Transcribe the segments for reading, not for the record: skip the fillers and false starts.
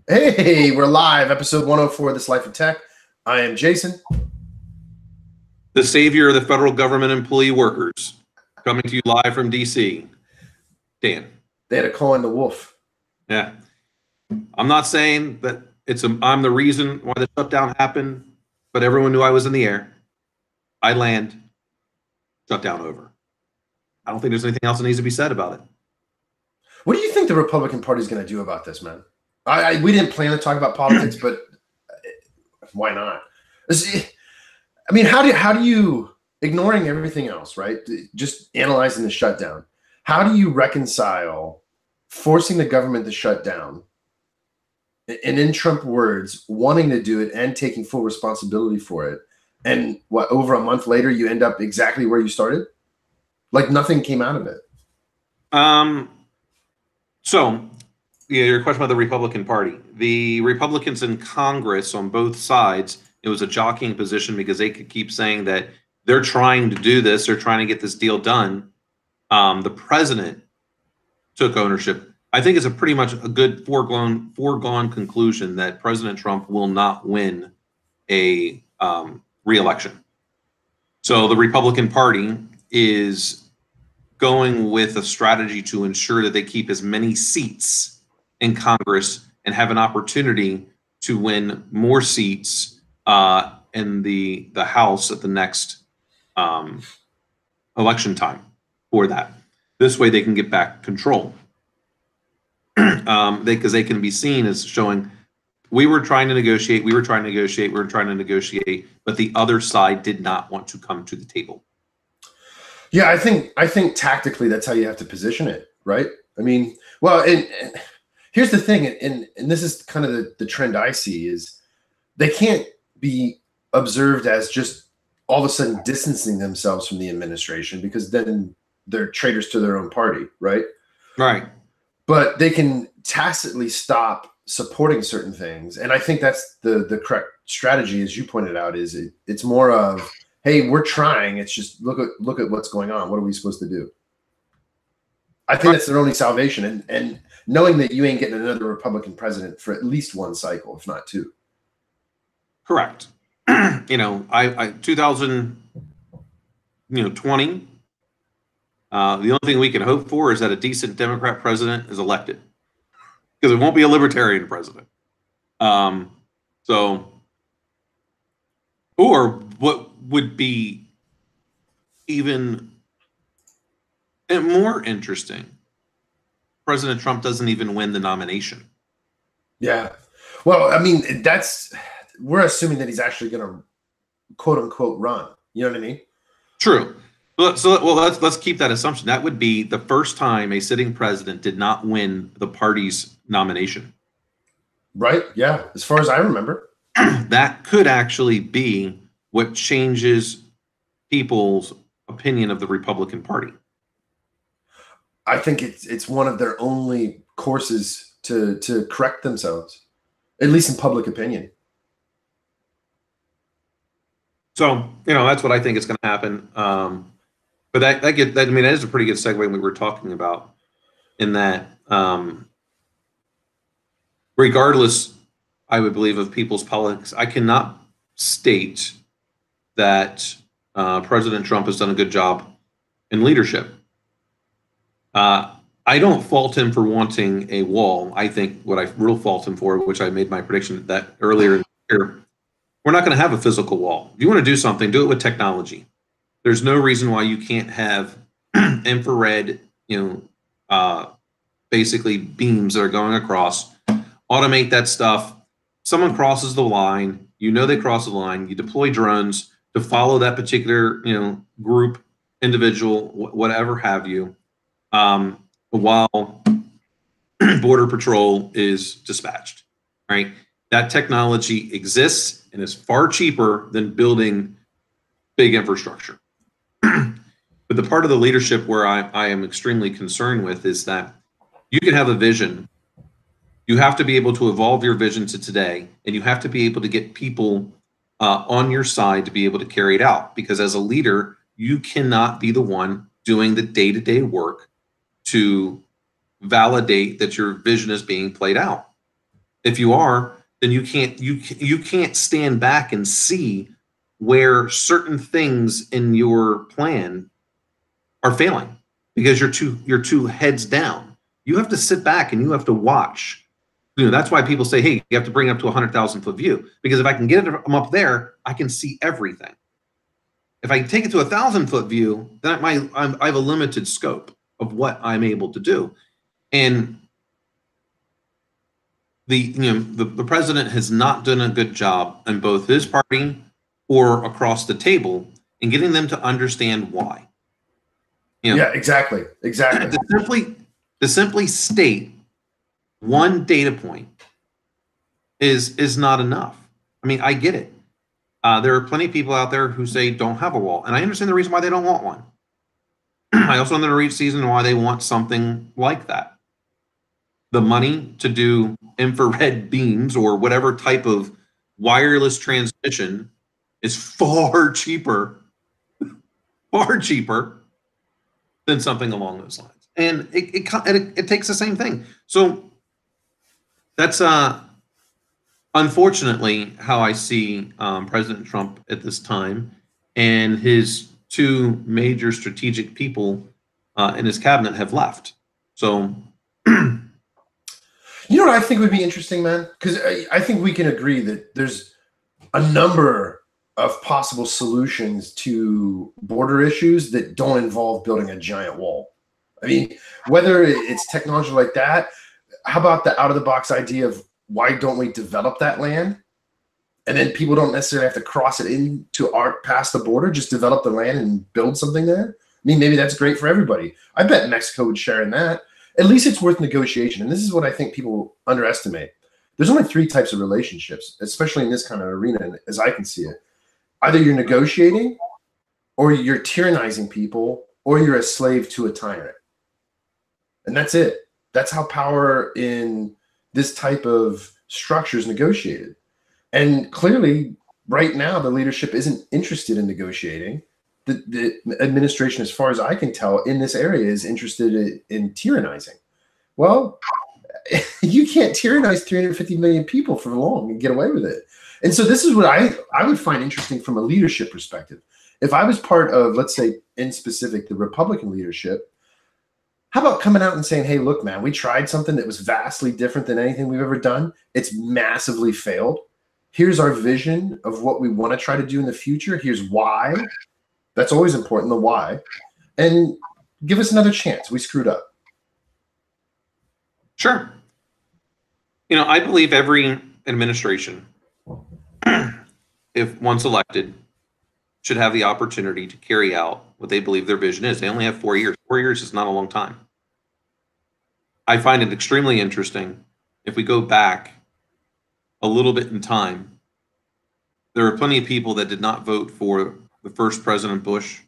Hey, we're live, episode 104 of This Life of Tech. I am Jason. The savior of the federal government employee workers, coming to you live from DC. Dan. They had to call in the wolf. Yeah. I'm not saying that I'm the reason why the shutdown happened, but everyone knew I was in the air. I land, shutdown over. I don't think there's anything else that needs to be said about it. What do you think the Republican Party is going to do about this, man? We didn't plan to talk about politics, but why not? I mean, how do you, ignoring everything else, right? Just analyzing the shutdown. How do you reconcile forcing the government to shut down and, in Trump words, wanting to do it and taking full responsibility for it? And what, over a month later, you end up exactly where you started? Like nothing came out of it. So, yeah, your question about the Republican Party. The Republicans in Congress on both sides, it was a jockeying position because they could keep saying that they're trying to do this, they're trying to get this deal done. The president took ownership. I think it's pretty much a good foregone conclusion that President Trump will not win a re-election. So the Republican Party is going with a strategy to ensure that they keep as many seats in Congress and have an opportunity to win more seats in the House at the next election time for that. This way they can get back control. Because they can be seen as showing we were trying to negotiate, but the other side did not want to come to the table. Yeah, I think tactically that's how you have to position it, right? I mean, well, and here's the thing, and this is kind of the trend I see is they can't be observed as just all of a sudden distancing themselves from the administration because then they're traitors to their own party, right? Right. But they can tacitly stop supporting certain things, and I think that's the correct strategy, as you pointed out. Is it's more of, hey, we're trying. It's just look at what's going on. What are we supposed to do? I think that's their only salvation, and knowing that you ain't getting another Republican president for at least one cycle, if not two. Correct. You know, I 2020. The only thing we can hope for is that a decent Democrat president is elected, because it won't be a libertarian president. Or what would be even more interesting, President Trump doesn't even win the nomination. Yeah. Well, I mean, we're assuming that he's actually going to quote unquote run. You know what I mean? True. So let's keep that assumption. That would be the first time a sitting president did not win the party's nomination. Right. Yeah. As far as I remember. That could actually be what changes people's opinion of the Republican Party. I think it's one of their only courses to correct themselves, at least in public opinion. So, that's what I think is going to happen. But that is a pretty good segue we were talking about, in that regardless, I would believe, of people's politics, I cannot state that President Trump has done a good job in leadership. I don't fault him for wanting a wall. I think what I real fault him for, which I made my prediction that earlier in the year, we're not going to have a physical wall. If you want to do something, do it with technology. There's no reason why you can't have infrared, basically beams that are going across. Automate that stuff. Someone crosses the line, they cross the line. You deploy drones to follow that particular, group, individual, whatever have you, while Border Patrol is dispatched. Right? That technology exists and is far cheaper than building big infrastructure. But the part of the leadership where I am extremely concerned with is that you can have a vision. You have to be able to evolve your vision to today, and you have to be able to get people on your side to be able to carry it out. Because as a leader, you cannot be the one doing the day-to-day work to validate that your vision is being played out. If you are, then you can't stand back and see where certain things in your plan are failing because you're too heads down. You have to sit back and you have to watch. That's why people say, hey, you have to bring it up to 100,000-foot view, because if I can get it from up there, I can see everything. If I take it to 1,000-foot view, then I have a limited scope of what I'm able to do. And the president has not done a good job in both his party or across the table in getting them to understand why. Yeah, exactly. To simply state one data point is not enough. I mean, I get it. There are plenty of people out there who say don't have a wall, and I understand the reason why they don't want one. I also know the reason why they want something like that. The money to do infrared beams or whatever type of wireless transmission is far cheaper than something along those lines. And it takes the same thing. So that's unfortunately how I see President Trump at this time, and his two major strategic people in his cabinet have left. So you know what I think would be interesting, man? Because I think we can agree that there's a number of possible solutions to border issues that don't involve building a giant wall. I mean, whether it's technology like that, how about the out-of-the-box idea of why don't we develop that land? And then people don't necessarily have to cross it into past the border, just develop the land and build something there. I mean, maybe that's great for everybody. I bet Mexico would share in that. At least it's worth negotiation. And this is what I think people underestimate. There's only three types of relationships, especially in this kind of arena, as I can see it. Either you're negotiating, or you're tyrannizing people, or you're a slave to a tyrant. And that's it. That's how power in this type of structure is negotiated. And clearly, right now, the leadership isn't interested in negotiating. The administration, as far as I can tell, in this area is interested in tyrannizing. Well, you can't tyrannize 350 million people for long and get away with it. And so this is what I would find interesting from a leadership perspective. If I was part of, let's say, in specific, the Republican leadership, how about coming out and saying, hey, look, man, we tried something that was vastly different than anything we've ever done. It's massively failed. Here's our vision of what we want to try to do in the future. Here's why. That's always important, the why. And give us another chance. We screwed up. Sure. I believe every administration, if once elected, should have the opportunity to carry out what they believe their vision is. They only have 4 years. 4 years is not a long time. I find it extremely interesting if we go back a little bit in time. There are plenty of people that did not vote for the first President Bush.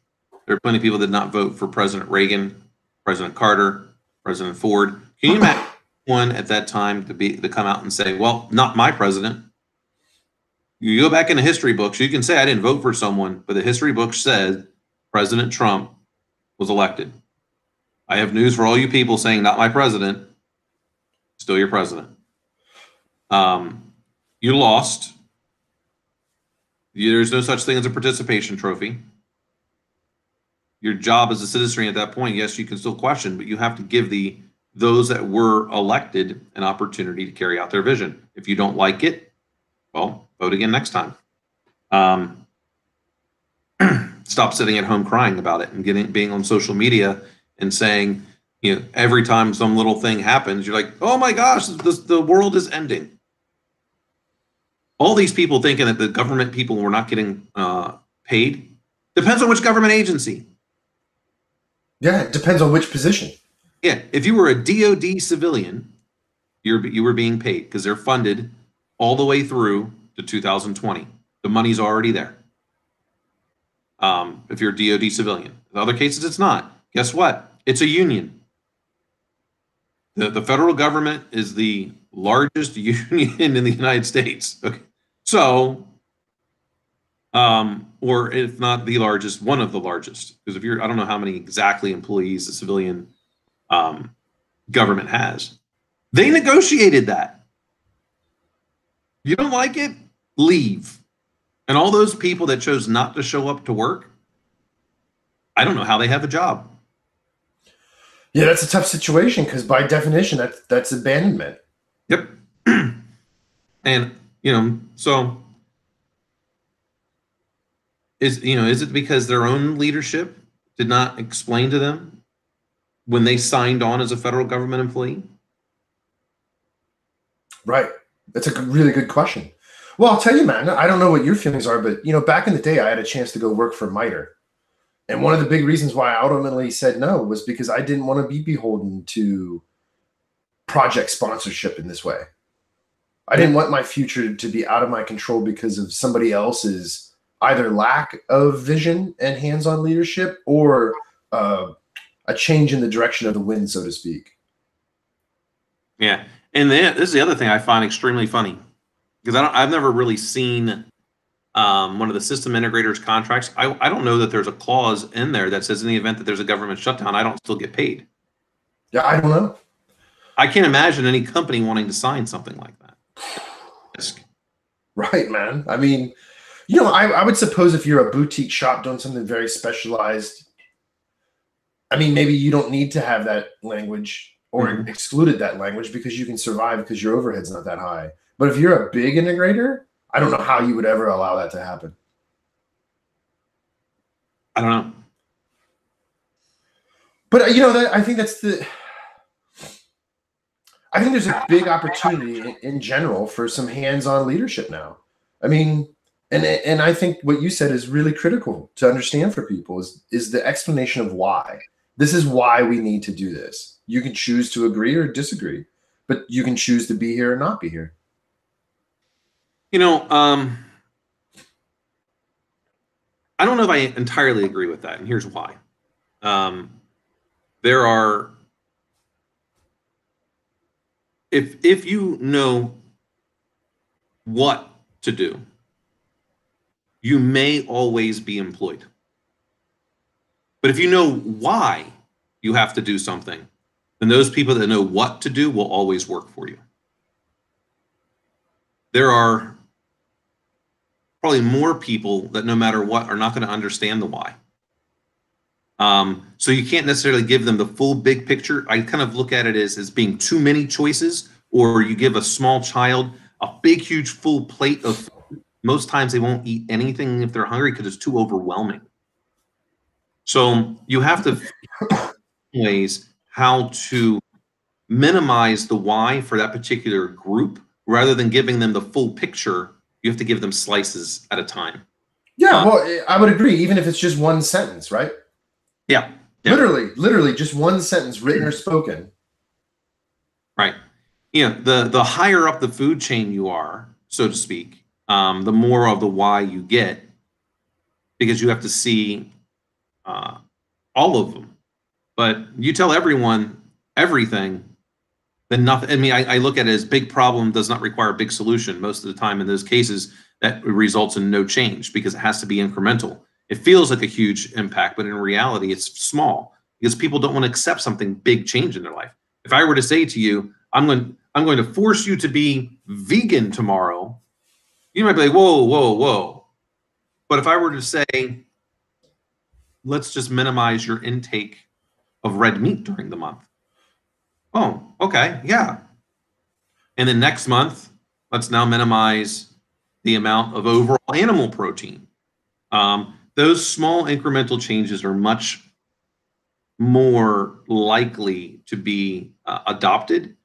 There are plenty of people that did not vote for President Reagan, President Carter, President Ford. Can you imagine one at that time to come out and say, well, not my president? You go back in the history books, you can say I didn't vote for someone, but the history books said President Trump was elected. I have news for all you people saying not my president, still your president. You lost. There's no such thing as a participation trophy. Your job as a citizenry at that point, yes, you can still question, but you have to give those that were elected an opportunity to carry out their vision. If you don't like it, well, vote again next time. Stop sitting at home crying about it and being on social media and saying, every time some little thing happens, you're like, oh my gosh, the world is ending. All these people thinking that the government people were not getting paid depends on which government agency. Yeah, it depends on which position. Yeah, if you were a DoD civilian, you were being paid because they're funded all the way through to 2020. The money's already there. If you're a DoD civilian. In other cases, it's not. Guess what? It's a union. The federal government is the largest union in the United States. Okay. So, or if not the largest, one of the largest. Because I don't know how many exactly employees the civilian government has. They negotiated that. You don't like it? Leave. And all those people that chose not to show up to work, I don't know how they have a job. Yeah, that's a tough situation because by definition, that's abandonment. Yep. And, so is it because their own leadership did not explain to them when they signed on as a federal government employee? Right. That's a really good question. Well, I'll tell you, man, I don't know what your feelings are, but back in the day, I had a chance to go work for MITRE. And one of the big reasons why I ultimately said no was because I didn't want to be beholden to project sponsorship in this way. I didn't want my future to be out of my control because of somebody else's either lack of vision and hands-on leadership or a change in the direction of the wind, so to speak. Yeah. And then this is the other thing I find extremely funny because I've never really seen one of the system integrators contracts. I don't know that there's a clause in there that says in the event that there's a government shutdown, I don't still get paid. Yeah, I don't know. I can't imagine any company wanting to sign something like that. Right, man. I mean, I would suppose if you're a boutique shop doing something very specialized, I mean, maybe you don't need to have that language or excluded that language because you can survive because your overhead's not that high. But if you're a big integrator, I don't know how you would ever allow that to happen. I don't know. But I think I think there's a big opportunity in general for some hands-on leadership now. I mean, and I think what you said is really critical to understand for people is the explanation of why. This is why we need to do this. You can choose to agree or disagree, but you can choose to be here or not be here. I don't know if I entirely agree with that, and here's why. There are, if you know what to do, you may always be employed. But if you know why you have to do something, then those people that know what to do will always work for you. There are probably more people that no matter what are not going to understand the why. So you can't necessarily give them the full big picture. I kind of look at it as being too many choices, or you give a small child a big, huge, full plate of food. Most times they won't eat anything if they're hungry because it's too overwhelming. So you have to find ways how to minimize the why for that particular group rather than giving them the full picture. You have to give them slices at a time. Yeah, well, I would agree, even if it's just one sentence, right? Yeah. Literally just one sentence written or spoken. Right. The higher up the food chain you are, so to speak, the more of the why you get, because you have to see all of them. But you tell everyone everything, then nothing. I mean, I look at it as big problem does not require a big solution. Most of the time in those cases, that results in no change because it has to be incremental. It feels like a huge impact, but in reality, it's small because people don't want to accept something big change in their life. If I were to say to you, I'm going to force you to be vegan tomorrow, you might be like, whoa, whoa, whoa. But if I were to say, let's just minimize your intake of red meat during the month. Oh, okay, yeah. And then next month, let's now minimize the amount of overall animal protein. Those small incremental changes are much more likely to be adopted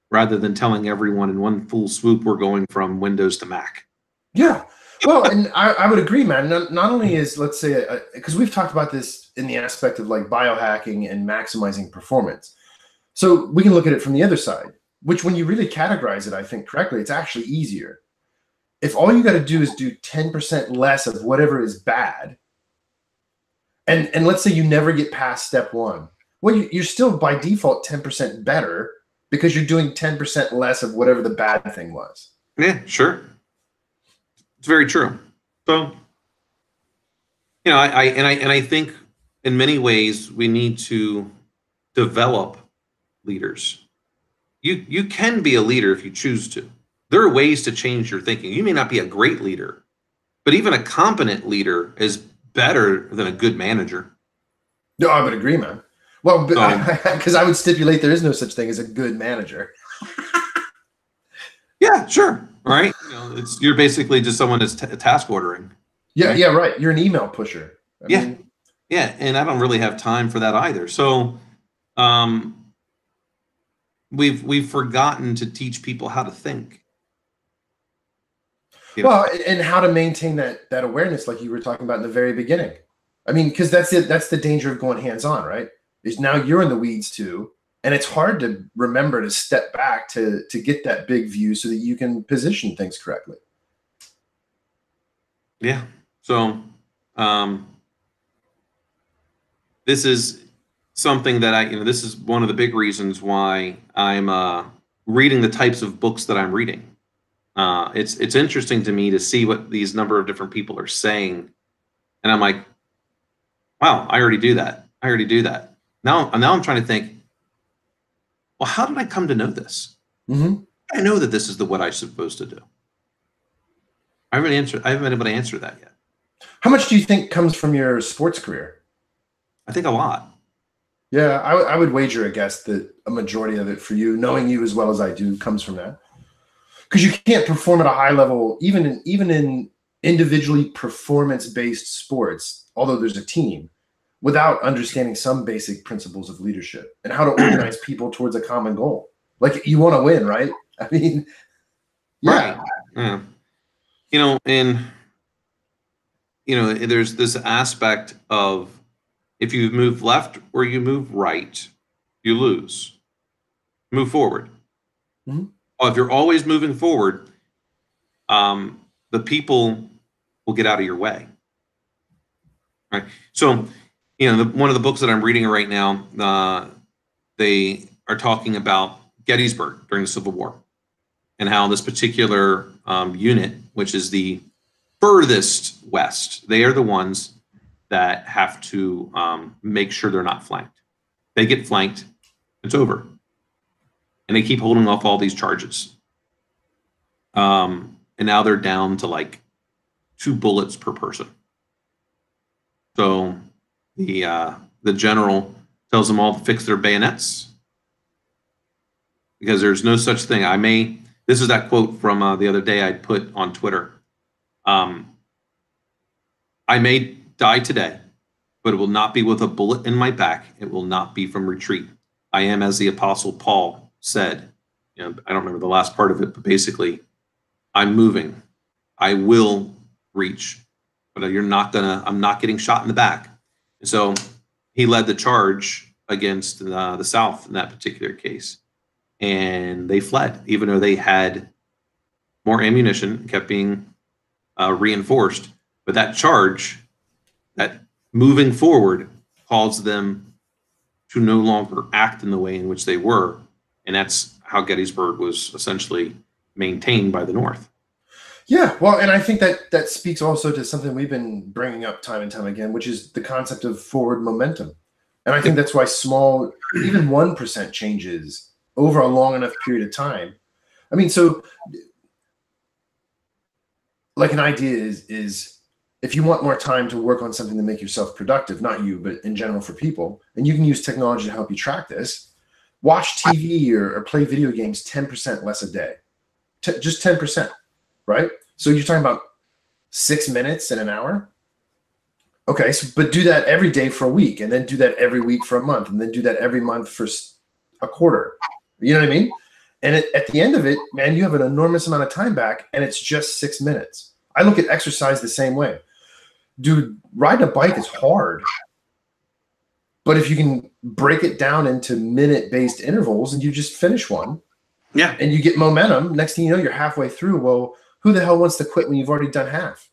rather than telling everyone in one full swoop we're going from Windows to Mac. Yeah. Well, and I would agree, man. Not only is, let's say, because we've talked about this in the aspect of like biohacking and maximizing performance. So we can look at it from the other side, which when you really categorize it, I think correctly, it's actually easier. If all you got to do is do 10% less of whatever is bad, and let's say you never get past step one, well, you're still by default 10% better because you're doing 10% less of whatever the bad thing was. Yeah, sure. It's very true. So, I think in many ways we need to develop leaders. You can be a leader if you choose to. there are ways to change your thinking. You may not be a great leader, but even a competent leader is better than a good manager. No, I would agree, man. Well, So, because I would stipulate there is no such thing as a good manager. yeah, sure. All right. You're basically just someone that's task ordering. Yeah, Right. yeah, right. You're an email pusher. I Yeah. mean, Yeah. And I don't really have time for that either. So, um, we've forgotten to teach people how to think. well, and how to maintain that awareness, like you were talking about in the very beginning. I mean, because that's it. That's the danger of going hands on, right? Is now you're in the weeds too, and it's hard to remember to step back to get that big view so that you can position things correctly. Yeah. So, um, this is something that this is one of the big reasons why I'm reading the types of books that I'm reading. It's interesting to me to see what these number of different people are saying, and I'm like, wow, I already do that. I already do that. Now I'm trying to think, well, how did I come to know this? Mm-hmm. I know that this is what I'm supposed to do. I haven't been able to answer that yet. How much do you think comes from your sports career? I think a lot. Yeah, I would wager a guess that a majority of it for you, knowing you as well as I do, comes from that. Because you can't perform at a high level, even in individually performance-based sports, although there's a team, without understanding some basic principles of leadership and how to organize people towards a common goal. Like you want to win, right? I mean, Right. yeah. Yeah. And there's this aspect of if you move left or you move right, you lose. Move forward. Mhm. Well, if you're always moving forward, the people will get out of your way. Right. So, one of the books that I'm reading right now, they are talking about Gettysburg during the Civil War and how this particular unit, which is the furthest west, they are the ones that have to make sure they're not flanked. They get flanked, it's over. And they keep holding off all these charges. And now they're down to like 2 bullets per person. So the general tells them all to fix their bayonets because there's no such thing. This is that quote from the other day I put on Twitter. I may die today, but it will not be with a bullet in my back. It will not be from retreat. I am, as the Apostle Paul said, I don't remember the last part of it, but basically, I'm moving. I will reach, but I'm not getting shot in the back. And so he led the charge against the South in that particular case. And they fled, even though they had more ammunition, kept being reinforced. But that charge, that moving forward, caused them to no longer act in the way in which they were. And that's how Gettysburg was essentially maintained by the North. Yeah, well, and I think that speaks also to something we've been bringing up time and time again, which is the concept of forward momentum. And I think that's why small, even 1% changes over a long enough period of time. I mean, so like an idea is if you want more time to work on something to make yourself productive, not you, but in general for people, and you can use technology to help you track this, watch TV or play video games 10% less a day. Just 10%. Right? So you're talking about 6 minutes in an hour? Okay, so, but do that every day for a week, and then do that every week for a month, and then do that every month for a quarter. You know what I mean? And at the end of it, man, you have an enormous amount of time back, and it's just 6 minutes. I look at exercise the same way. Dude, riding a bike is hard. But if you can break it down into minute-based intervals and you just finish one, yeah, and you get momentum, next thing you know, you're halfway through. Well, who the hell wants to quit when you've already done half?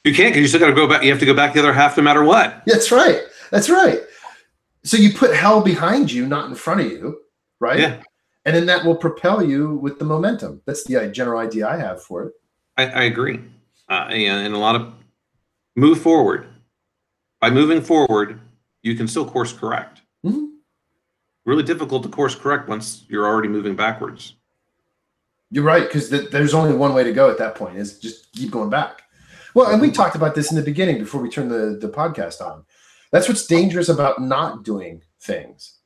You can't because you still got to go back. You have to go back the other half no matter what. That's right. That's right. So you put hell behind you, not in front of you, right? Yeah. And then that will propel you with the momentum. That's the general idea I have for it. I agree. And a lot of move forward. By moving forward, you can still course correct. Mm-hmm. Really difficult to course correct once you're already moving backwards. You're right, because there's only one way to go at that point, is just keep going back. Well, and we talked about this in the beginning before we turned the podcast on. That's what's dangerous about not doing things,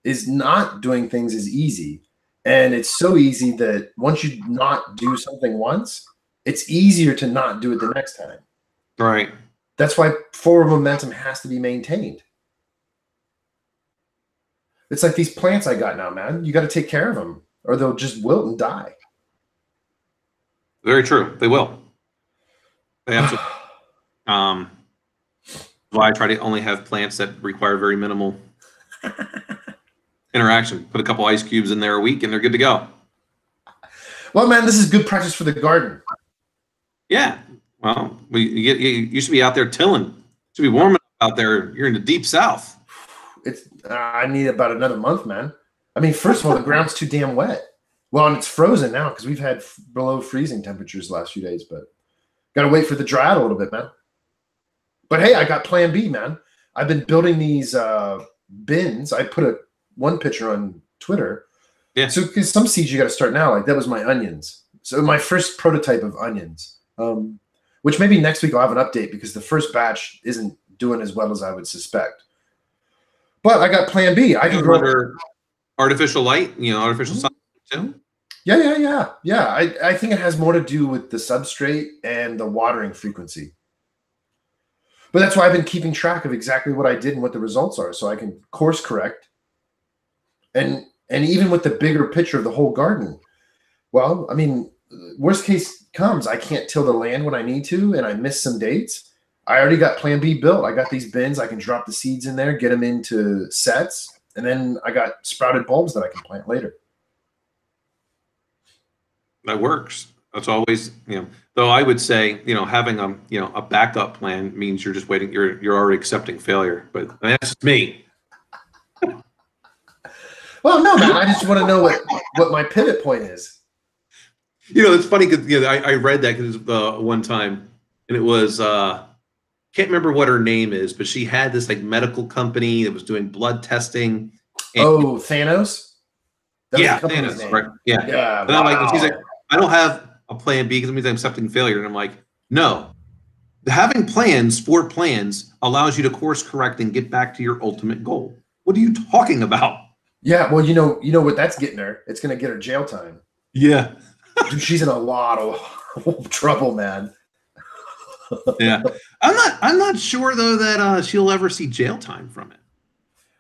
is not doing things is easy. And it's so easy that once you not do something once, it's easier to not do it the next time. Right. That's why forward momentum has to be maintained. It's like these plants I got now, man. You got to take care of them or they'll just wilt and die. Very true. They will. They absolutely. Why I try to only have plants that require very minimal interaction. Put a couple ice cubes in there a week, and they're good to go. Well, man, this is good practice for the garden. Yeah. Well, you should be out there tilling. It should be warm enough out there. You're in the deep south. I need about another month, man. I mean, first of all, the ground's too damn wet. Well, and it's frozen now because we've had below freezing temperatures the last few days, but got to wait for the dry out a little bit, man. But hey, I got plan B, man. I've been building these bins. I put one picture on Twitter. Yeah. So because some seeds you got to start now. Like that was my onions. So my first prototype of onions, which maybe next week I'll have an update because the first batch isn't doing as well as I would suspect. But I got plan B. I can grow under artificial light, artificial sun too. Yeah. I think it has more to do with the substrate and the watering frequency. But that's why I've been keeping track of exactly what I did and what the results are, so I can course correct. And even with the bigger picture of the whole garden, well, I mean, worst case comes, I can't till the land when I need to, and I miss some dates. I already got plan B built. I got these bins. I can drop the seeds in there, get them into sets, and then I got sprouted bulbs that I can plant later. That works. That's always, though I would say, having a backup plan means you're just waiting. You're already accepting failure, but that's just me. Well, no, man. I just want to know what my pivot point is. It's funny because I read that because one time, and it was can't remember what her name is, but she had this like medical company that was doing blood testing. Oh, Thanos. Yeah, Thanos. Right. Yeah. Yeah. And I'm like, she's like, I don't have a plan B because it means I'm accepting failure. And I'm like, no. Having four plans allows you to course correct and get back to your ultimate goal. What are you talking about? Yeah, well, you know what that's getting her. It's going to get her jail time. Yeah. Dude, she's in a lot of trouble, man. Yeah. I'm not sure though that she'll ever see jail time from it.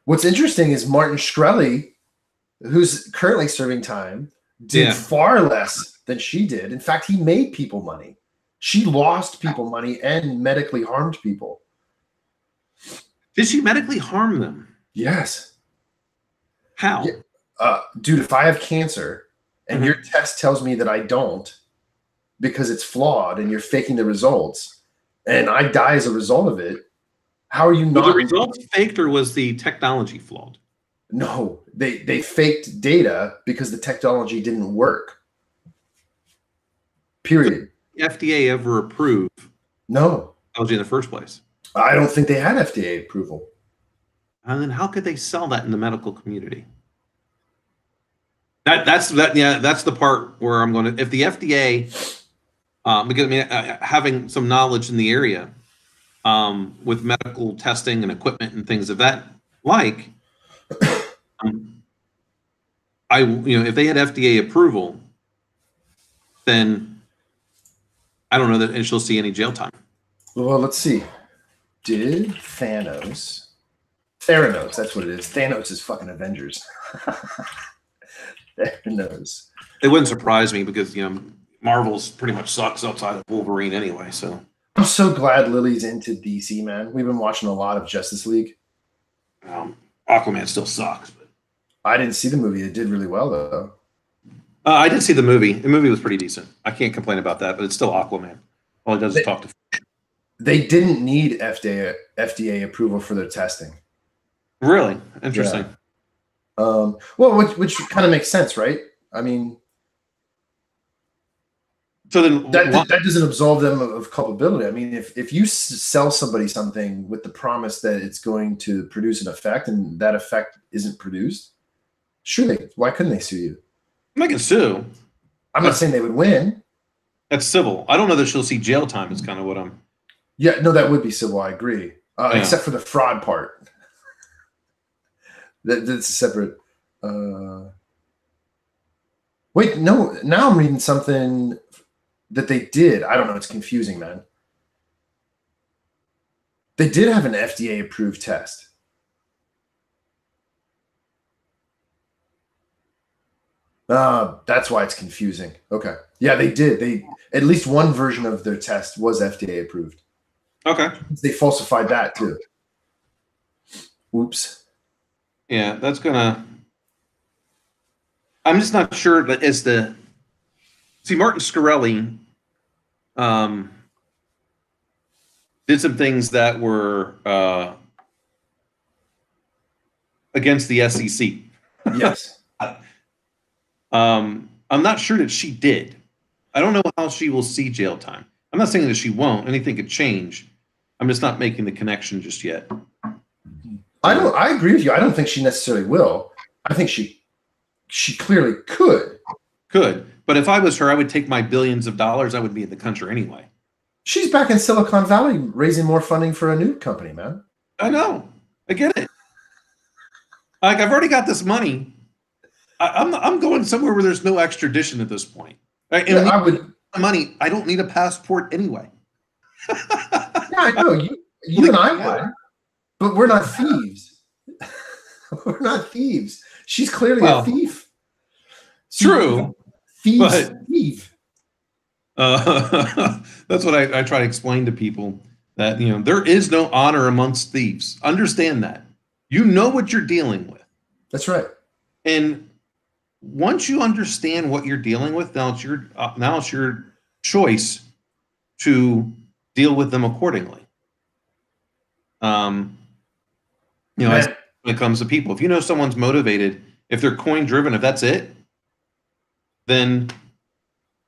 What's interesting is Martin Shkreli, who's currently serving time, did far less than she did. In fact, he made people money. She lost people money and medically harmed people. Did she medically harm them? Yes. How? Yeah. Dude, if I have cancer and your test tells me that I don't because it's flawed and you're faking the results and I die as a result of it, how are you not? Were the results faked or was the technology flawed? No, they faked data because the technology didn't work. Period. Did the FDA ever approve technology in the first place? I don't think they had FDA approval. And then how could they sell that in the medical community? That's the part where I'm going to, if the FDA, because having some knowledge in the area with medical testing and equipment and things of that like, if they had FDA approval, then I don't know that she'll see any jail time. Well, let's see. Did Theranos, that's what it is. Thanos is fucking Avengers. Theranos. It wouldn't surprise me because, Marvel's pretty much sucks outside of Wolverine anyway, so. I'm so glad Lily's into DC, man. We've been watching a lot of Justice League. Aquaman still sucks. But I didn't see the movie. It did really well, though. I did see the movie. The movie was pretty decent. I can't complain about that, but it's still Aquaman. All it does is talk to fish. They didn't need FDA approval for their testing. Really? Interesting. Yeah. Which kind of makes sense, right? I mean, so then that doesn't absolve them of culpability. I mean, if you sell somebody something with the promise that it's going to produce an effect and that effect isn't produced, surely, why couldn't they sue you? They can sue. I'm not saying they would win. That's civil. I don't know that she'll see jail time. Is kind of what I'm. Yeah, no, that would be civil. I agree, Yeah. except for the fraud part. That's a separate. Wait, no. Now I'm reading something that they did. I don't know. It's confusing, man. They did have an FDA approved test. That's why it's confusing. Okay. Yeah, they did. They at least one version of their test was FDA approved. Okay. They falsified that too. Oops. Yeah, that's gonna. I'm just not sure that as the. See, Martin Shkreli did some things that were against the SEC. Yes. I'm not sure that she did. I don't know how she will see jail time. I'm not saying that she won't. Anything could change. I'm just not making the connection just yet. I agree with you. I don't think she necessarily will. I think she clearly could. Could. But if I was her, I would take my billions of dollars. I would be in the country anyway. She's back in Silicon Valley raising more funding for a new company, man. I know. I get it. Like, I've already got this money. I'm going somewhere where there's no extradition at this point. Right? And Yeah, I would. Money. I don't need a passport anyway. Yeah, I know. You and I would, but we're not thieves. We're not thieves. She's clearly a thief. True. Thieves. Thief. That's what I try to explain to people, that there is no honor amongst thieves. Understand that. You know what you're dealing with. That's right. And once you understand what you're dealing with, now it's your choice to deal with them accordingly. When it comes to people, if you know someone's motivated, if they're coin driven, if that's it, then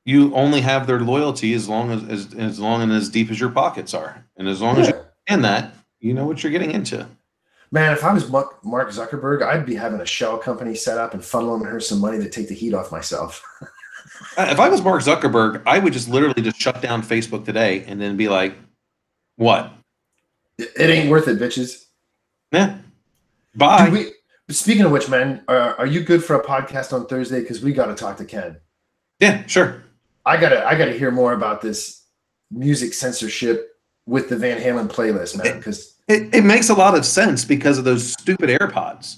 you only have their loyalty as long and as deep as your pockets are, and as long as you understand that, you know what you're getting into. Man, if I was Mark Zuckerberg, I'd be having a shell company set up and funneling her some money to take the heat off myself. If I was Mark Zuckerberg, I would just literally just shut down Facebook today and then be like, what? It ain't worth it, bitches. Yeah. Bye. Speaking of which, man, are you good for a podcast on Thursday? Because we got to talk to Ken. Yeah, sure. I gotta hear more about this music censorship with the Van Halen playlist, man. Because it makes a lot of sense because of those stupid AirPods.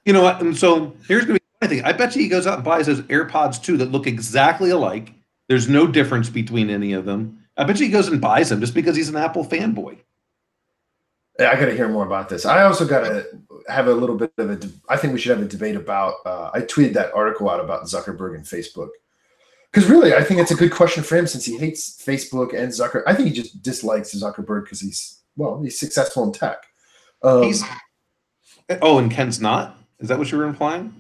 You know what? And so here's gonna be the funny thing. I bet you he goes out and buys those AirPods too that look exactly alike. There's no difference between any of them. I bet you he goes and buys them just because he's an Apple fanboy. Yeah, I got to hear more about this. I also got to have a little bit of I think we should have a debate about. I tweeted that article out about Zuckerberg and Facebook. Because really, I think it's a good question for him since he hates Facebook and Zuckerberg. I think he just dislikes Zuckerberg because he's successful in tech. And Ken's not? Is that what you were implying?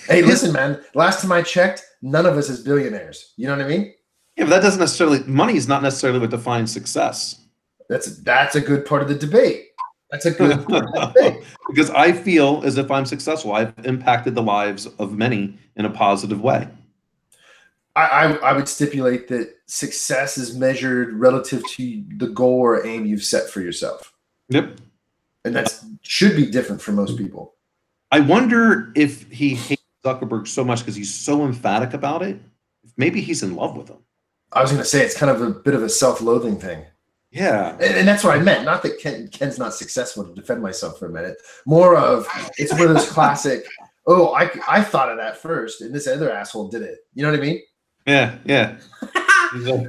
Hey, listen, man. Last time I checked, none of us is billionaires. You know what I mean? Yeah, but that doesn't necessarily. Money is not necessarily what defines success. That's a good part of the debate. That's a good part of the debate. Because I feel as if I'm successful. I've impacted the lives of many in a positive way. I would stipulate that success is measured relative to the goal or aim you've set for yourself. Yep. And that should be different for most people. I wonder if he hates Zuckerberg so much because he's so emphatic about it. Maybe he's in love with him. I was going to say it's kind of a bit of a self-loathing thing. Yeah. And that's what I meant. Not that Ken's not successful, to defend myself for a minute. More of it's one of those classic, I thought of that first, and this other asshole did it. You know what I mean? Yeah, yeah.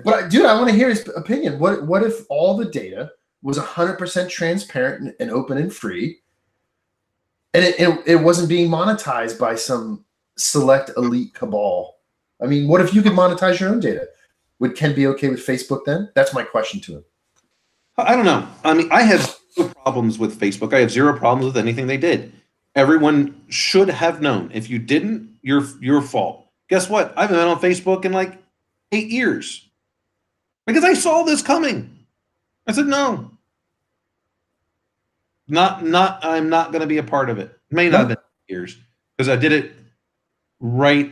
But dude, I want to hear his opinion. What if all the data was 100% transparent and open and free, and it wasn't being monetized by some select elite cabal? I mean, what if you could monetize your own data? Would Ken be okay with Facebook then? That's my question to him. I don't know. I mean, I have no problems with Facebook. I have zero problems with anything they did. Everyone should have known. If you didn't, your fault. Guess what? I haven't been on Facebook in like 8 years because I saw this coming. I said, no, I'm not going to be a part of it. It may not have been years because I did it right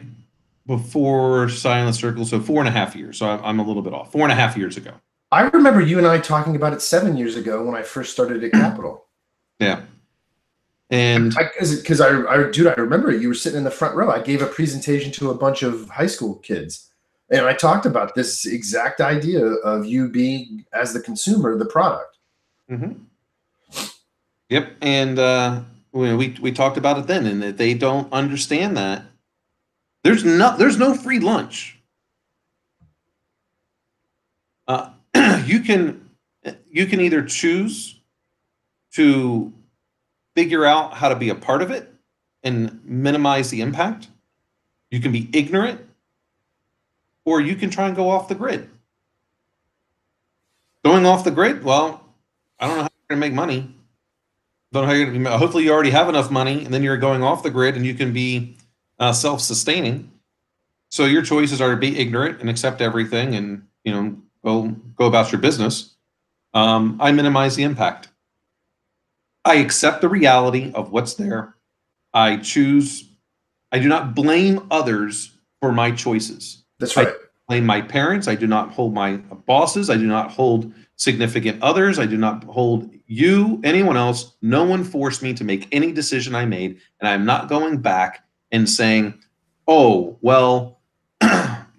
before Silent Circle, so 4.5 years. So I'm a little bit off. 4.5 years ago. I remember you and I talking about it 7 years ago when I first started at Capital. Yeah. And Because dude, I remember you were sitting in the front row. I gave a presentation to a bunch of high school kids, and I talked about this exact idea of you being, as the consumer, the product. mm-hmm. Yep. And we talked about it then, and that they don't understand that there's no free lunch. You can either choose to figure out how to be a part of it and minimize the impact. You can be ignorant, or you can try and go off the grid. Going off the grid, well, I don't know how you're going to make money. Don't know how you're going to. Hopefully, you already have enough money, and then you're going off the grid, and you can be self-sustaining. So your choices are to be ignorant and accept everything, and go about your business. I minimize the impact. I accept the reality of what's there. I choose. I do not blame others for my choices. That's right. I blame my parents. I do not hold my bosses. I do not hold significant others. I do not hold you, anyone else. No one forced me to make any decision I made, and I'm not going back and saying, "Oh, well,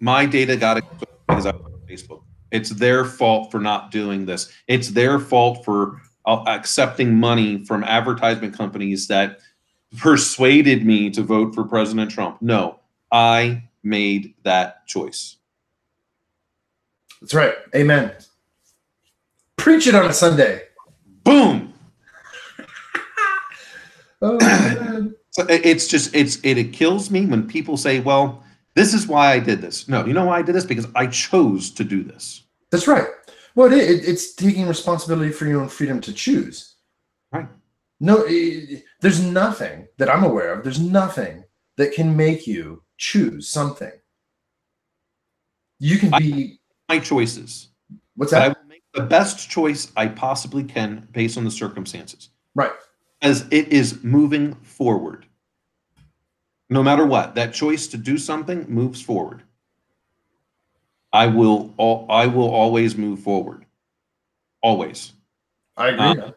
my data got exposed because I was on Facebook." It's their fault for not doing this. It's their fault for accepting money from advertisement companies that persuaded me to vote for President Trump. No, I made that choice. That's right. Amen. Preach it on a Sunday. Boom. Oh, man. So it kills me when people say, well, this is why I did this. No, you know why I did this? Because I chose to do this. That's right. Well, it's taking responsibility for your own freedom to choose. Right. No, there's nothing that I'm aware of. There's nothing that can make you choose something. You can be my choices. What's that? I will make the best choice I possibly can based on the circumstances. Right. As it is moving forward. No matter what, that choice to do something moves forward. I will always move forward. Always. I agree.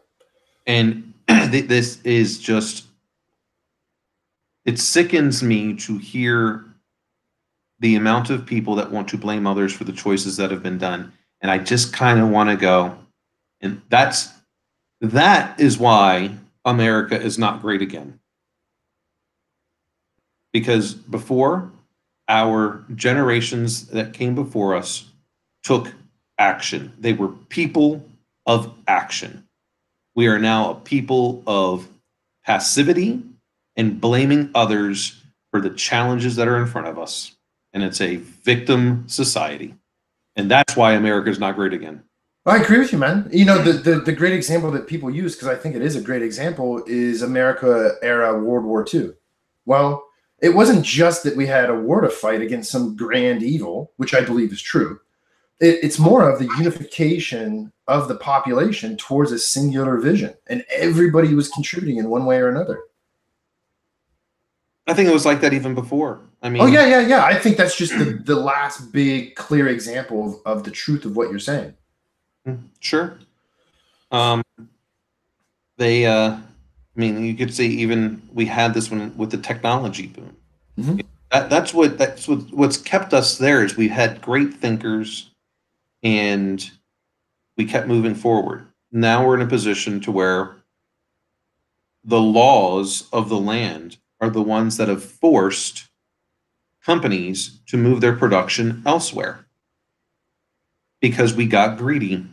And this is just, it sickens me to hear the amount of people that want to blame others for the choices that have been done. And I just kind of want to go, and that is why America is not great again. Because before, our generations that came before us took action. They were people of action. We are now a people of passivity and blaming others for the challenges that are in front of us. And it's a victim society. And that's why America is not great again. I agree with you, man. You know, the great example that people use, because I think it is a great example, is America era World War II. Well, it wasn't just that we had a war to fight against some grand evil, which I believe is true. It's more of the unification of the population towards a singular vision, and everybody was contributing in one way or another. I think it was like that even before. I mean, oh yeah. I think that's just the last big clear example of the truth of what you're saying. Sure. I mean, you could say even we had this one with the technology boom. Mm-hmm. That's what's kept us there is we had great thinkers, and we kept moving forward. Now we're in a position to where the laws of the land are the ones that have forced companies to move their production elsewhere because we got greedy.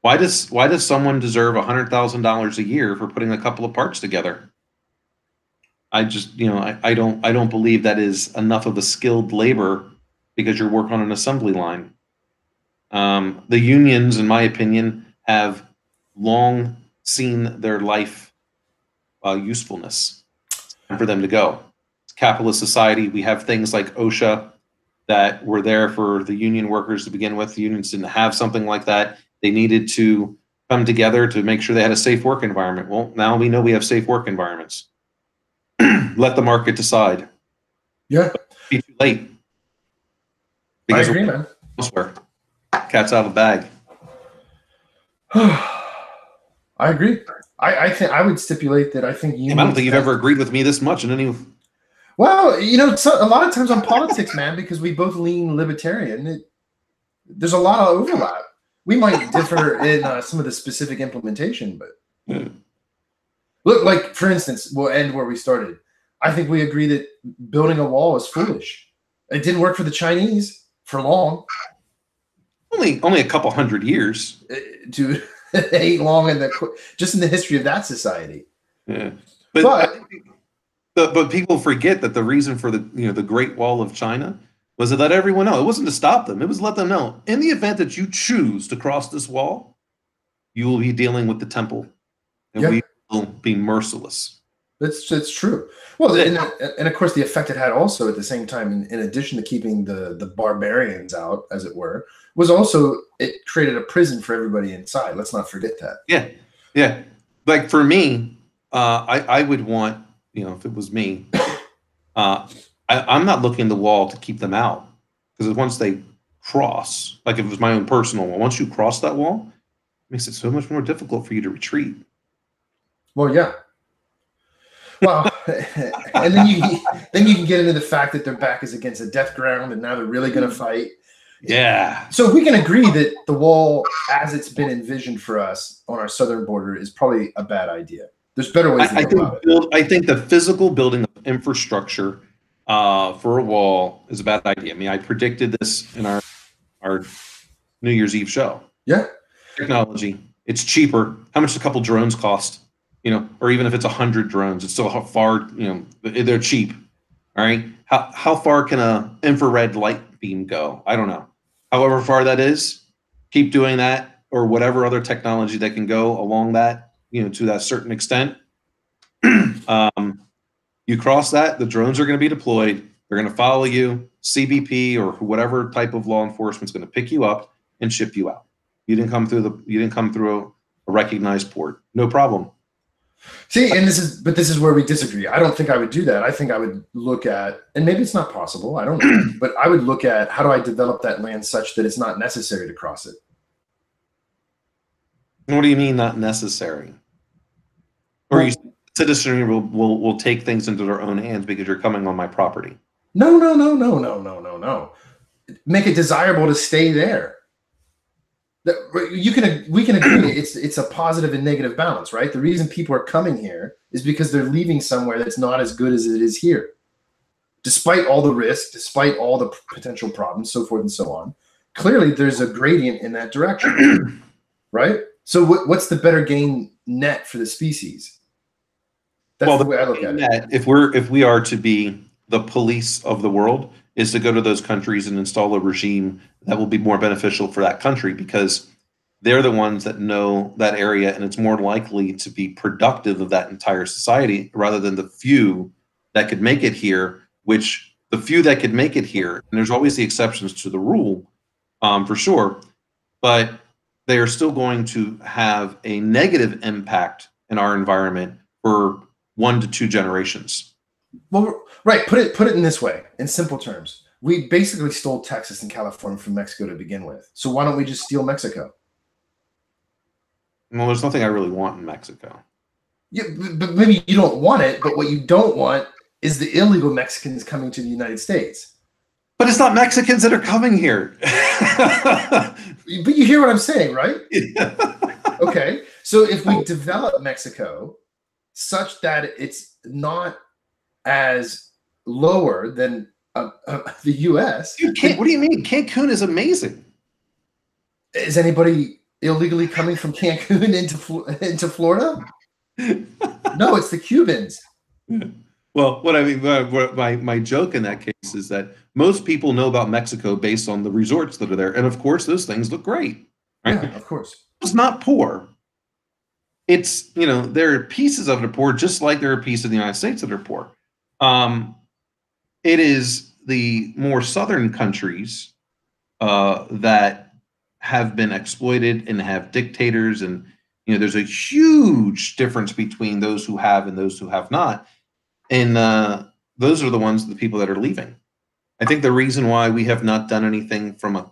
Why does someone deserve $100,000 a year for putting a couple of parts together? I just, I don't believe that is enough of a skilled labor because you're working on an assembly line. The unions, in my opinion, have long seen their life usefulness. It's time for them to go. It's capitalist society. We have things like OSHA that were there for the union workers to begin with. The unions didn't have something like that. They needed to come together to make sure they had a safe work environment. Well, now we know we have safe work environments. Let the market decide. Yeah, Be too late I because agree, man. elsewhere, cat's out of the bag. I agree. I think I would stipulate that I think Damn, I don't unions. think you've ever agreed with me this much in any. Well, you know, a lot of times on politics, man, because we both lean libertarian. There's a lot of overlap. We might differ in some of the specific implementation, but look, like for instance, we'll end where we started. I think we agree that building a wall is foolish. It didn't work for the Chinese for long. Only a couple hundred years. To ain't long in just in the history of that society. Yeah, But but people forget that the reason for the the Great Wall of China was to let everyone know. It wasn't to stop them. It was to let them know in the event that you choose to cross this wall, you will be dealing with the temple, and we will be merciless. That's true. Well, and of course, the effect it had also at the same time, in addition to keeping the barbarians out, as it were, was also it created a prison for everybody inside. Let's not forget that. Yeah. Like for me, I would want, if it was me, I'm not looking at the wall to keep them out, because once they cross, like if it was my own personal wall, once you cross that wall, it makes it so much more difficult for you to retreat. Well, yeah. Well, and then you can get into the fact that their back is against a death ground, and now they're really going to fight. Yeah. So we can agree that the wall, as it's been envisioned for us on our southern border, is probably a bad idea. There's better ways to go about it. I think the physical building of infrastructure for a wall is a bad idea. I mean, I predicted this in our New Year's Eve show. Yeah. Technology, it's cheaper. How much does a couple drones cost? Or even if it's 100 drones, it's still how far, they're cheap. All right. How far can a infrared light beam go? I don't know. However far that is, keep doing that, or whatever other technology that can go along that, to that certain extent. You cross that, the drones are going to be deployed. They're going to follow you. CBP or whatever type of law enforcement is going to pick you up and ship you out. You didn't come through a recognized port. No problem. See, and this is where we disagree. I don't think I would do that. I think I would look at, and maybe it's not possible, I don't know, but I would look at how do I develop that land such that it's not necessary to cross it. What do you mean not necessary? Or you citizenry will take things into their own hands because you're coming on my property? No. Make it desirable to stay there. We can agree it's a positive and negative balance, right? The reason people are coming here is because they're leaving somewhere that's not as good as it is here. Despite all the risk, despite all the potential problems, so forth and so on, clearly there's a gradient in that direction, right? So what's the better gain net for the species? That's the way I look at it. If we are to be the police of the world, is to go to those countries and install a regime that will be more beneficial for that country, because they're the ones that know that area, and it's more likely to be productive of that entire society rather than the few that could make it here, which the few that could make it here, and there's always the exceptions to the rule, for sure, but they are still going to have a negative impact in our environment for 1 to 2 generations. Well, right. Put it in this way, in simple terms. We basically stole Texas and California from Mexico to begin with. So why don't we just steal Mexico? Well, there's nothing I really want in Mexico. Yeah, but maybe you don't want it, but what you don't want is the illegal Mexicans coming to the United States. But it's not Mexicans that are coming here. But you hear what I'm saying, right? Yeah. Okay. So if we develop Mexico such that it's not as lower than the U.S. Dude, what do you mean? Cancun is amazing. Is anybody illegally coming from Cancun into Florida? No, it's the Cubans. Well, what I mean, my joke in that case is that most people know about Mexico based on the resorts that are there, and of course, those things look great. Right? Yeah, of course. It's not poor. It's there are pieces of it are poor, just like there are pieces of the United States that are poor. It is the more southern countries that have been exploited and have dictators, and there's a huge difference between those who have and those who have not. And the those are the people that are leaving. I think the reason why we have not done anything from a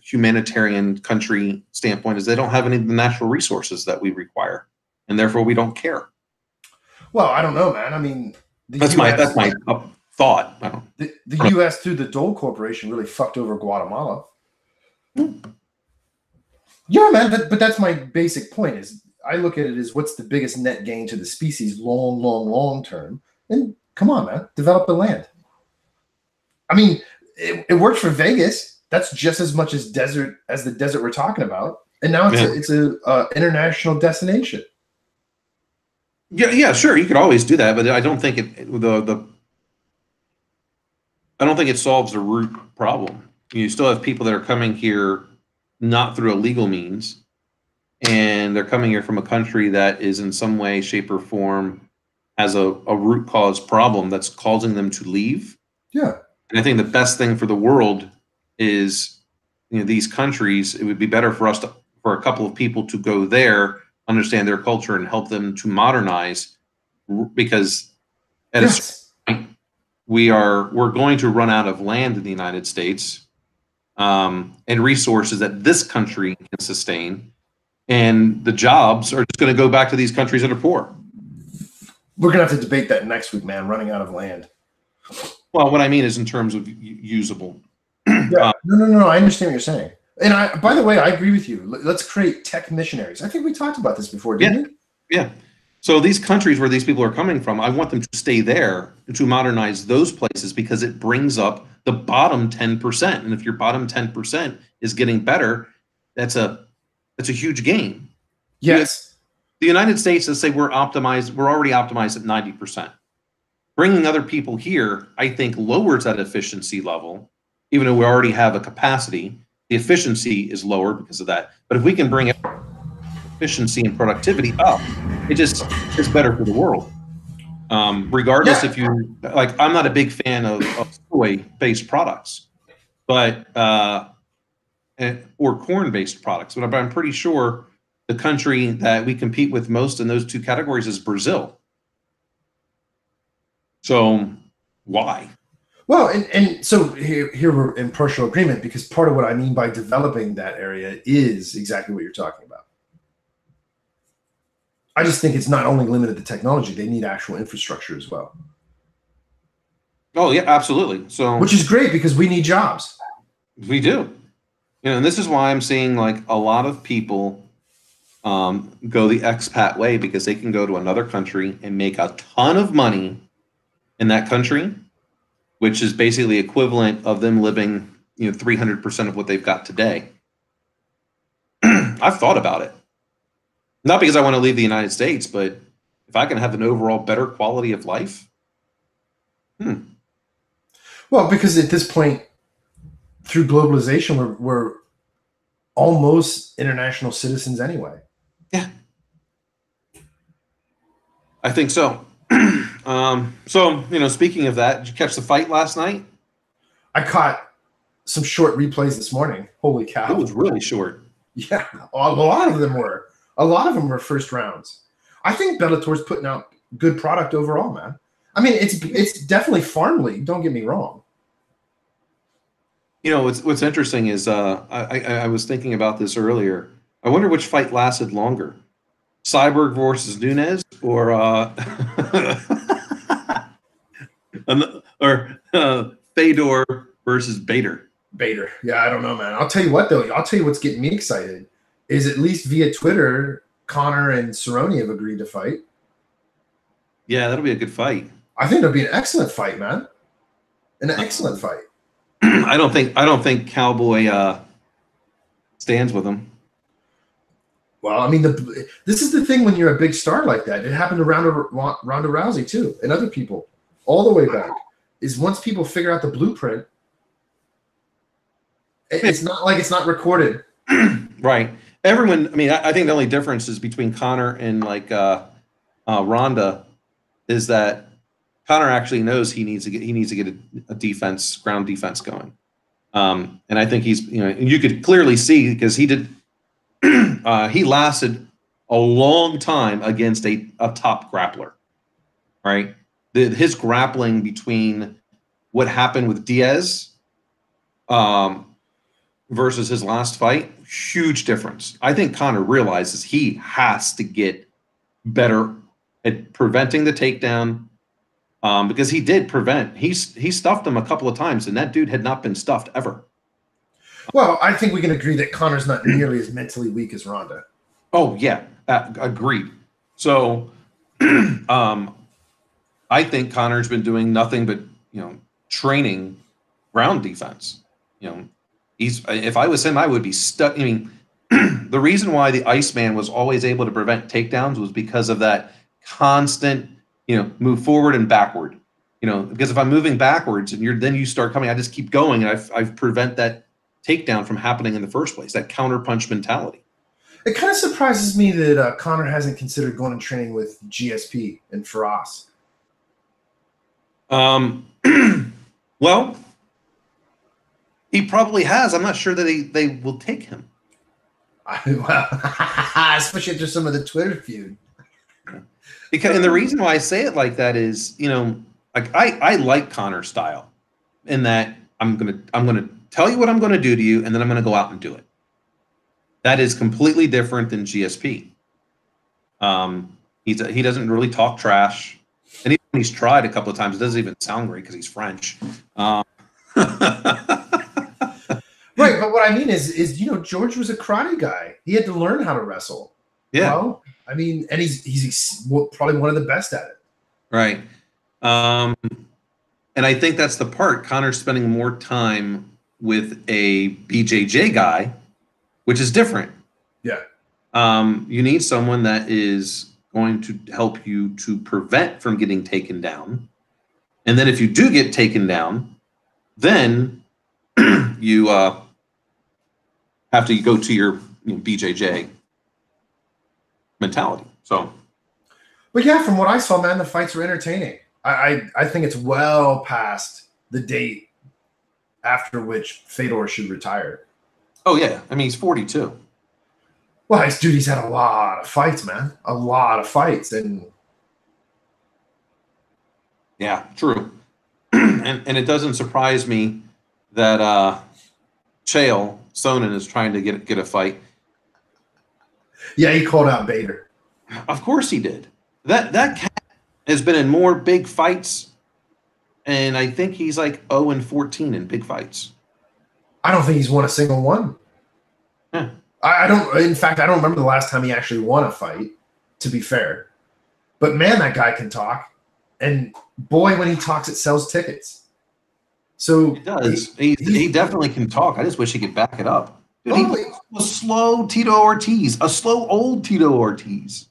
humanitarian country standpoint is they don't have any of the natural resources that we require, and therefore we don't care. Well, I don't know, man. I mean, That's my thought. I don't. The U.S. through the Dole Corporation really fucked over Guatemala. Yeah, man. But that's my basic point. Is I look at it as what's the biggest net gain to the species long term. And come on, man, develop the land. I mean, it worked for Vegas. That's just as much as the desert we're talking about. And now it's a international destination. Yeah, sure. You could always do that, but I don't think I don't think it solves the root problem. You still have people that are coming here not through a legal means, and they're coming here from a country that is in some way, shape, or form has a root cause problem that's causing them to leave. Yeah. And I think the best thing for the world is, these countries, it would be better for for a couple of people to go there, understand their culture, and help them to modernize, because at a certain point, we're going to run out of land in the United States, and resources that this country can sustain, and the jobs are just going to go back to these countries that are poor. We're going to have to debate that next week, man, running out of land. Well, what I mean is in terms of usable. Yeah. No. I understand what you're saying. And by the way, I agree with you. Let's create tech missionaries. I think we talked about this before, didn't we? Yeah. So these countries where these people are coming from, I want them to stay there to modernize those places, because it brings up the bottom 10%. And if your bottom 10% is getting better, that's a huge gain. Yes. The United States, let's say we're already optimized at 90%. Bringing other people here, I think, lowers that efficiency level, even though we already have a capacity. The efficiency is lower because of that. But if we can bring efficiency and productivity up, it's better for the world. Regardless, if you like, I'm not a big fan of soy-based products, but or corn-based products. But I'm pretty sure the country that we compete with most in those two categories is Brazil. So why? Well, and so here we're in partial agreement, because part of what I mean by developing that area is exactly what you're talking about. I just think it's not only limited to technology; they need actual infrastructure as well. Oh yeah, absolutely. So, which is great, because we need jobs. We do, and this is why I'm seeing like a lot of people go the expat way, because they can go to another country and make a ton of money in that country, which is basically equivalent of them living, 300% of what they've got today. I've thought about it. Not because I want to leave the United States, but if I can have an overall better quality of life. Well, because at this point, through globalization, we're almost international citizens anyway. Yeah. I think so. So, speaking of that, did you catch the fight last night? I caught some short replays this morning. Holy cow. It was really short. Yeah, a lot of them were. A lot of them were first rounds. I think Bellator's putting out good product overall, man. I mean, it's definitely farm league, don't get me wrong. What's interesting is I was thinking about this earlier. I wonder which fight lasted longer. Cyborg versus Nunes, or Fedor versus Bader. Bader. Yeah, I don't know, man. I'll tell you what, though. I'll tell you what's getting me excited is, at least via Twitter, Connor and Cerrone have agreed to fight. Yeah, that'll be a good fight. I think it'll be an excellent fight, man. An excellent fight. I don't think Cowboy stands with him. Well, I mean, this is the thing when you're a big star like that. It happened to Ronda Rousey too, and other people, all the way back. Is once people figure out the blueprint, it's not like it's not recorded. Right. Everyone. I mean, I think the only difference is between Connor and Ronda is that Connor actually knows he needs to get a defense, ground defense going, and I think he's you could clearly see, because he did. He lasted a long time against a top grappler, right? his grappling between what happened with Diaz versus his last fight, huge difference. I think Conor realizes he has to get better at preventing the takedown, because he did prevent. He stuffed him a couple of times, and that dude had not been stuffed ever. Well, I think we can agree that Conor's not nearly as mentally weak as Ronda. Oh yeah, agreed. So, I think Conor's been doing nothing but training ground defense. If I was him, I would be stuck. I mean, the reason why the Iceman was always able to prevent takedowns was because of that constant, move forward and backward. Because if I'm moving backwards and then you start coming, I just keep going, and I've prevent that takedown from happening in the first place. That counterpunch mentality. It kind of surprises me that Conor hasn't considered going and training with GSP and Firas. Well, he probably has. I'm not sure that they will take him. Well, especially after some of the Twitter feud. And the reason why I say it like that is, like I like Conor's style, in that I'm gonna tell you what I'm gonna do to you, and then I'm gonna go out and do it. That is completely different than GSP. He doesn't really talk trash, and even when he's tried a couple of times, it doesn't even sound great because he's French. Right, but what I mean is George was a karate guy. He had to learn how to wrestle. Yeah. Well, I mean, and he's probably one of the best at it. Right. And I think that's the part. Conor's spending more time with a BJJ guy, which is different. Yeah. You need someone that is going to help you to prevent from getting taken down. And then if you do get taken down, then you have to go to your BJJ mentality. So, but yeah, from what I saw, man, the fights were entertaining. I think it's well past the date after which Fedor should retire. Oh yeah, I mean he's 42. Well, he's had a lot of fights, man, a lot of fights, and yeah, true. and it doesn't surprise me that Chael Sonnen is trying to get a fight. Yeah, he called out Bader. Of course he did. That cat has been in more big fights, and I think he's like 0-14 in big fights. I don't think he's won a single one. Yeah. I don't. In fact, I don't remember the last time he actually won a fight, to be fair. But man, that guy can talk. And boy, when he talks, it sells tickets. So it does. He definitely can talk. I just wish he could back it up. Dude, he's a slow Tito Ortiz, a slow old Tito Ortiz.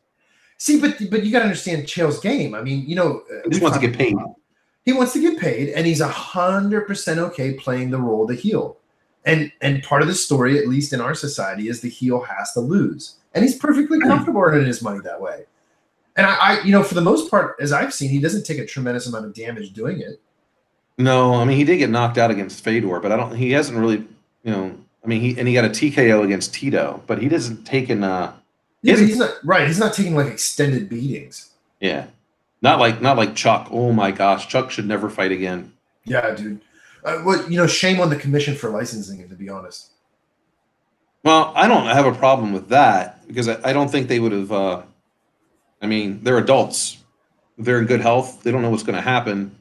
See, but you got to understand Chael's game. I mean, he just wants to get paid. He wants to get paid, and he's 100% okay playing the role of the heel. And part of the story, at least in our society, is the heel has to lose, and he's perfectly comfortable earning his money that way. And I for the most part, as I've seen, he doesn't take a tremendous amount of damage doing it. No, I mean he did get knocked out against Fedor, but he hasn't really, I mean he got a TKO against Tito, but he doesn't taken he's not right. He's not taking like extended beatings. Yeah. Not like Chuck. Oh my gosh, Chuck should never fight again. Yeah, dude. Shame on the commission for licensing him, to be honest. Well, I don't have a problem with that because I don't think they would have. I mean, they're adults. They're in good health. They don't know what's going to happen.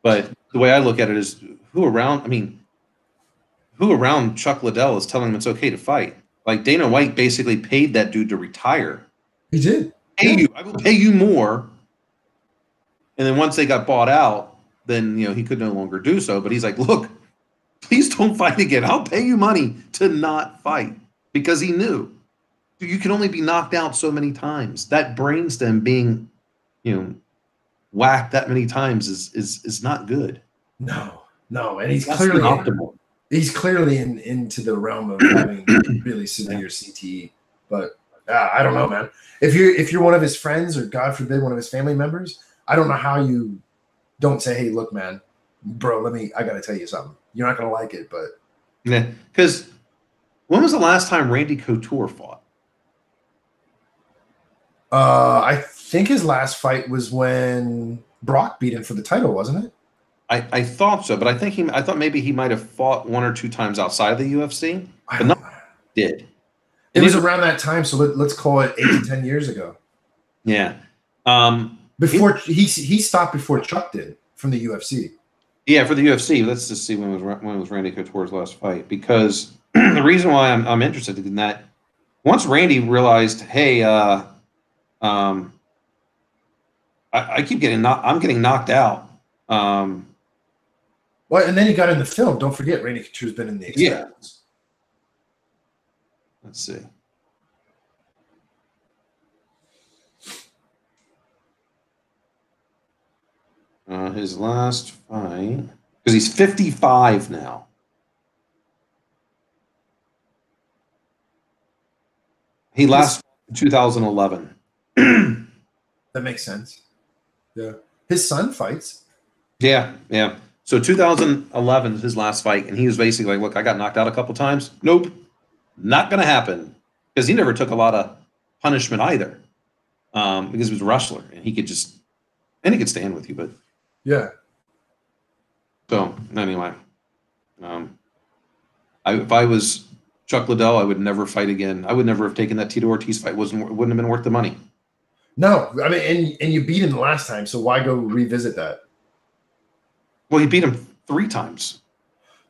But the way I look at it is, who around Chuck Liddell is telling him it's okay to fight? Like Dana White basically paid that dude to retire. He did. I will pay you more. And then once they got bought out, then he could no longer do so. But he's like, look, please don't fight again. I'll pay you money to not fight, because he knew you can only be knocked out so many times. That brainstem being, whacked that many times is not good. No, and he's clearly optimal. He's clearly into the realm of having really severe CTE. But I don't know, man. If you're one of his friends, or God forbid, one of his family members, I don't know how you don't say, hey, look, man, bro, I got to tell you something. You're not going to like it, but. Yeah, because when was the last time Randy Couture fought? I think his last fight was when Brock beat him for the title, wasn't it? I thought so, but I thought maybe he might have fought one or two times outside of the UFC, I but don't not know. did. It And was these are around that time, so let's call it 8 to 10 years ago. yeah. Before he stopped before Chuck did from the UFC. Yeah, for the UFC. Let's just see when was Randy Couture's last fight, because the reason why I'm interested in that, once Randy realized, hey, um, I keep getting I'm getting knocked out. Well, and then he got in the film. Don't forget, Randy Couture's been in the Yeah. Expendables. Let's see. His last fight, because he's 55 now. He last in 2011. That makes sense. Yeah. His son fights. Yeah, yeah. So 2011 is his last fight, and he was basically like, "Look, I got knocked out a couple times. Nope, not gonna happen," because he never took a lot of punishment either, because he was a wrestler and he could stand with you. But Yeah. so anyway, if I was Chuck Liddell, I would never fight again. I would never have taken that Tito Ortiz fight. Wouldn't have been worth the money. No, I mean, and you beat him the last time, so why go revisit that? Well, he beat him 3 times.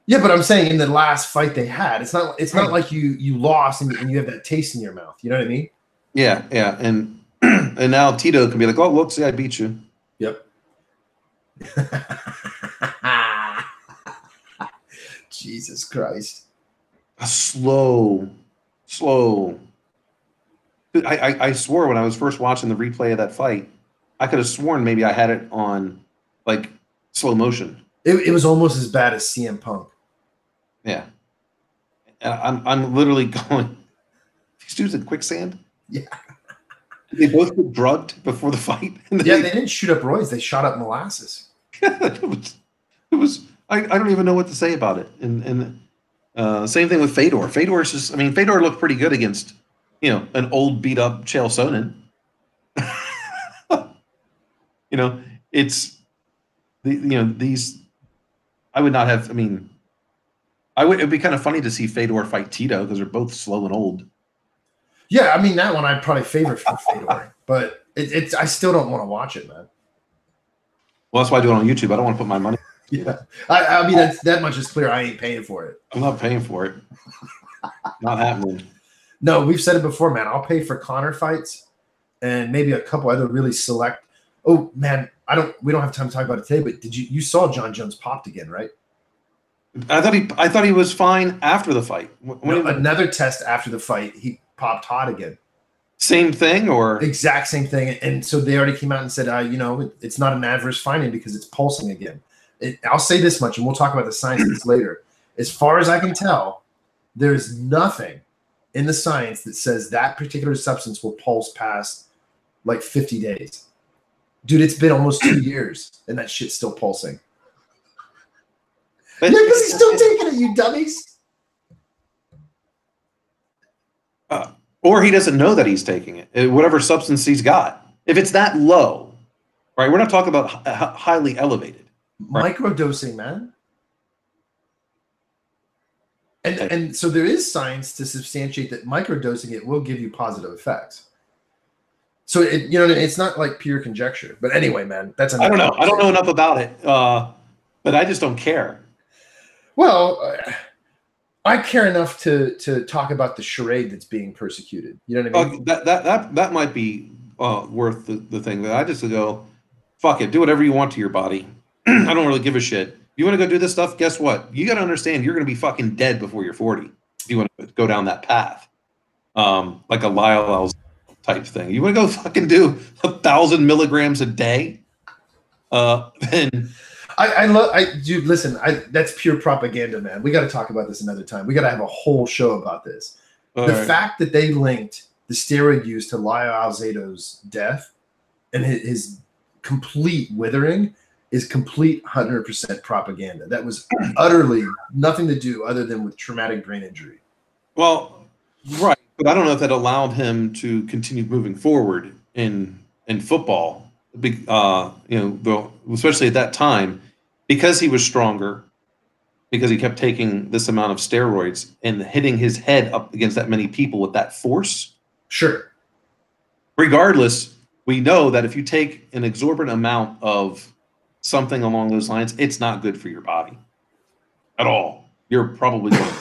Yeah, but I'm saying in the last fight they had, it's not like you lost and you have that taste in your mouth. You know what I mean? Yeah, yeah, and and now Tito can be like, "Oh, look, see, I beat you." Yep. Jesus Christ. A slow. I swore when I was first watching the replay of that fight, I could have sworn maybe I had it on like slow motion. It was almost as bad as CM Punk. Yeah, and I'm literally going. These dudes in quicksand. Yeah. They both get drugged before the fight. Yeah, they didn't shoot up roids; they shot up molasses. it was. I don't even know what to say about it. And same thing with Fedor. Fedor's just. I mean, Fedor looked pretty good against, an old beat up Chael Sonnen. It's these. I would not have. I mean, it'd be kind of funny to see Fedor fight Tito because they're both slow and old. Yeah, I mean that one I'd probably favor for Fedor, but it's I still don't want to watch it, man. Well, that's why I do it on YouTube. I don't want to put my money. Yeah, I mean that much is clear. I ain't paying for it. I'm not paying for it. Not happening. No, we've said it before, man. I'll pay for Connor fights and maybe a couple other really select. Oh man, we don't have time to talk about it today, but you saw John Jones popped again, right? I thought he was fine after the fight. Another test after the fight, he popped hot again. Same thing, or exact same thing, and so they already came out and said, it's not an adverse finding because it's pulsing again. I'll say this much, and we'll talk about the science of this later. As far as I can tell, there's nothing in the science that says that particular substance will pulse past like 50 days. Dude, it's been almost 2 years, and that shit's still pulsing. Yeah, because he's still taking it, you dummies. Or he doesn't know that he's taking it, whatever substance he's got. If it's that low, right? We're not talking about highly elevated. Right? Microdosing, man. And so there is science to substantiate that microdosing it will give you positive effects. So it's not like pure conjecture. But anyway, man, that's I don't know. I don't know enough about it, but I just don't care. Well, I care enough to talk about the charade that's being persecuted. You know what I mean? That might be worth the thing. That I just go, fuck it, do whatever you want to your body. I don't really give a shit. You want to go do this stuff? Guess what? You got to understand you're going to be fucking dead before you're 40. If you want to go down that path, like a Lyle type thing. You want to go fucking do 1,000 milligrams a day? Then. Dude, listen, that's pure propaganda, man. We got to talk about this another time. We got to have a whole show about this. The fact that they linked the steroid use to Lyle Alzado's death and his complete withering is complete 100% propaganda. That was utterly nothing to do other than with traumatic brain injury. Well, right. But I don't know if that allowed him to continue moving forward in football. especially at that time, because he was stronger, because he kept taking this amount of steroids and hitting his head up against that many people with that force. Sure. Regardless, we know that if you take an exorbitant amount of something along those lines, it's not good for your body at all. You're probably going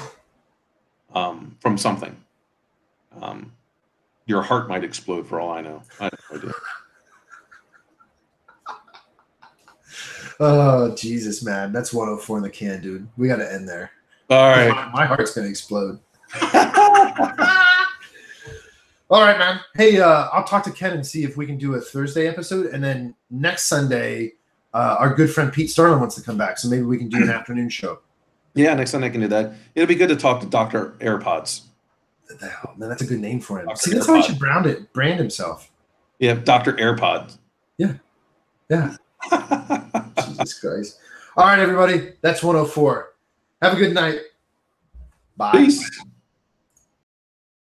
from something. Your heart might explode for all I know. I have no idea. Oh, Jesus, man. That's 104 in the can, dude. We got to end there. All right. My heart's going to explode. All right, man. Hey, I'll talk to Ken and see if we can do a Thursday episode. And then next Sunday, our good friend Pete Starlin wants to come back. So maybe we can do an afternoon show. Yeah, next Sunday I can do that. It'll be good to talk to Dr. AirPods. Oh, man, that's a good name for him. Dr. See, that's how he should brand himself. Yeah, Dr. AirPod. Yeah. Jesus Christ. All right, everybody. That's 104. Have a good night. Bye. Peace.